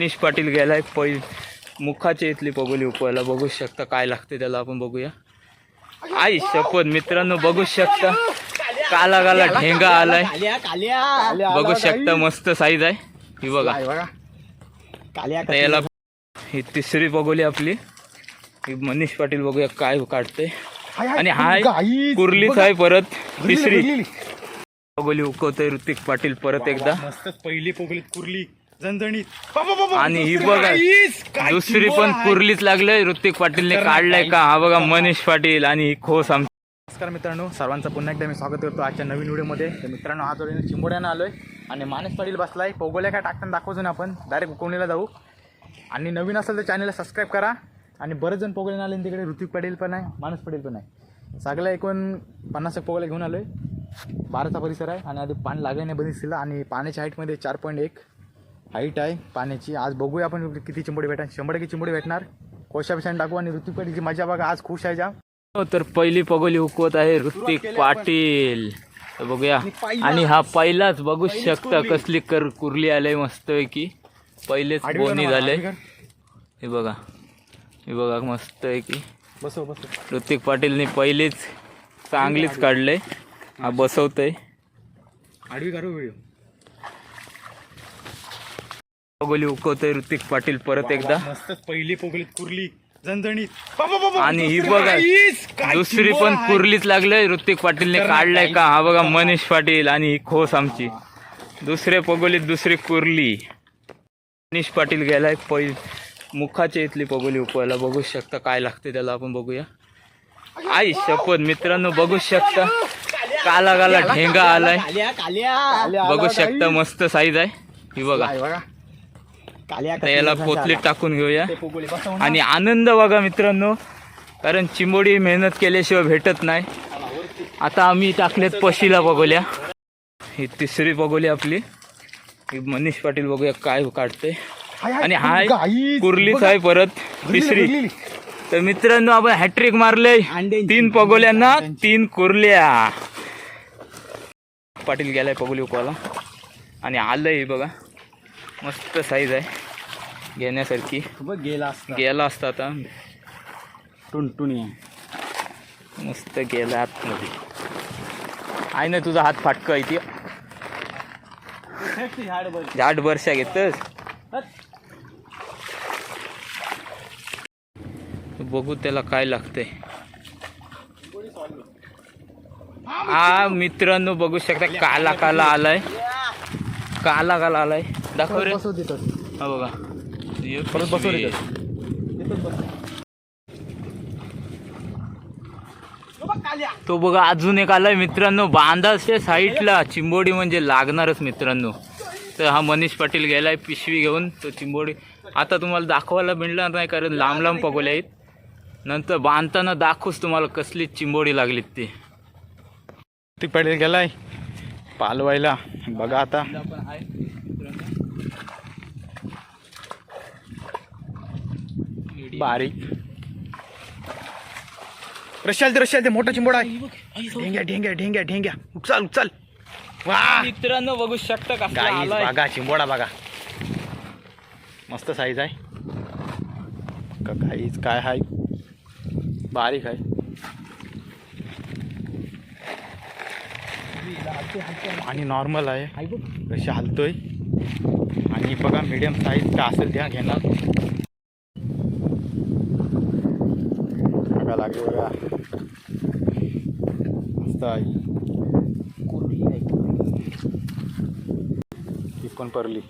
मनीष पाटील गेलाय मुखाच्या इथली पगोली उपवायला. बघू शकता काय लागते त्याला, आपण बघूया. आई शपथ मित्रांनो, बघू शकता काला काला ढेंगा आलाय. बघू शकता मस्त साईज आहे ही बघा. याला ही तिसरी पगोली आपली. ही मनीष पाटील बघूया काय काढते. आणि हाय कुर्लीच आहे परत तिसरी पगोली उकवतोय ऋतिक पाटील परत एकदा. मस्त पहिली पगोली कुर्ली झणझणीत. आणि ही बघा दुसरी पण कुर्लीच लागलंय. ऋतिक पाटीलने काढलाय का हा बघा मनीष पाटील. आणि ही खोस आमची. नमस्कार मित्रांनो, सर्वांचं पुन्हा एकदा मी स्वागत करतो आजच्या नवीन व्हिडिओमध्ये. तर मित्रांनो आज जोडीने चिंबोड्यानं आलोय आणि मानस पाटील बसलाय. पगोल्या काय टाकताना दाखवतो ना आपण, डायरेक्ट उकवणीला जाऊ. आणि नवीन असेल तर चॅनलला सबस्क्राईब करा. आणि बरेच जण पगोल्या आले तिकडे. ऋतिक पाटील पण आहे, मानस पाटील पण आहे. सगळ्या एकूण 50 पगोल्या घेऊन आलोय. 12चा परिसर आहे आणि आधी पाणी लागले नाही बंदिस्तीला. आणि पाण्याच्या हाईटमध्ये 4.1 हाईट आहे पाण्याची. आज बघूया आपण किती चिंबोडी भेटणार. 100 चिंबोडी भेटणार. कोशा पिशाने टाकू आणि ऋतिक पाटीलची मजा बघा. आज खुश आहे जाम. तर पहिली पगोली उकवत आहे ऋतिक पाटील. तर बघूया. आणि हा पहिलाच बघू शकता कसली कुर्ली आले मस्त की. पहिलेच बोनी झाले हे बघा. हे बघा मस्त आहे की. बसव बसव. ऋतिक पाटीलने पहिलेच चांगलीच काढले. हा बसवतोय. आडवी करू व्हिडिओ. पगोली उकवतोय ऋतिक पाटील परत एकदा. मस्त पहिली पगोली कुर्ली झणझणीत. आणि ही बघा दुसरी पण कुर्लीच लागलंय. ऋतिक पाटीलने काढलाय का हा बघा मनीष पाटील. आणि ही खोस आमची. दुसऱ्या पगोलीत दुसरी कुर्ली. मनीष पाटील गेलाय मुखाच्या इथली पगोली उपवायला. बघू शकता काय लागते त्याला, आपण बघूया. आई शपथ मित्रांनो, बघू शकता काला काला ढेंगा आलाय. बघू शकता मस्त साईज आहे ही बघा. याला पोतलीत टाकून घेऊया. आणि आनंद बघा मित्रांनो, कारण चिंबोडी मेहनत केल्याशिवाय भेटत नाही. आता आम्ही टाकलेत पशीला पगोल्या. ही तिसरी पगोली आपली. ही मनीष पाटील बघूया काय काढते. आणि हाय कुर्लीच आहे परत तिसरी. तर मित्रांनो आपण हॅट्रिक मारले. 3 पगोल्यांना 3 कुर्ल्या. पाटील गेलाय पगोली उकवायला. आणि आलंय बघा मस्त साईज आहे घेण्यासारखी. गेला असता आता टुनटुनी मस्त गेला आतमध्ये. आहे ना तुझा हात फाटका इथे. झाड बरशा घेतस. बघू त्याला काय लागतंय. हा मित्रांनो बघू शकता काला काला आलाय. काला काला आलाय. दाखव रे. हा बघा परत बसव. तो बघा अजून एक आलाय मित्रांनो बांधाच्या साईडला. चिंबोडी म्हणजे लागणारच मित्रांनो. तर हा मनीष पाटील गेलाय पिशवी घेऊन. तो चिंबोडी आता तुम्हाला दाखवायला मिळणार नाही कारण लांब लांब पगोल्या आहेत. नंतर बांधताना दाखवूच तुम्हाला कसली चिंबोडी लागलीत ती. ती पाटील गेलाय पालवायला बघा. आता बारीक रशाल ते मोठा चिंबोडा आहे. ढेंग्या ढेंग्या ढेंग्या ढेंग्या. उचल उचल. वा मित्रांनो बघू शकता का बघा चिंबोडा बघा. मस्त साईज आहे का. काहीच काय आहे बारीक आहे. आणि नॉर्मल आहे. कशी हलतोय. आणि बघा मीडियम साईज का असेल त्या घेणार. बघा लागले बघा मस्त आहे. ती पण परली.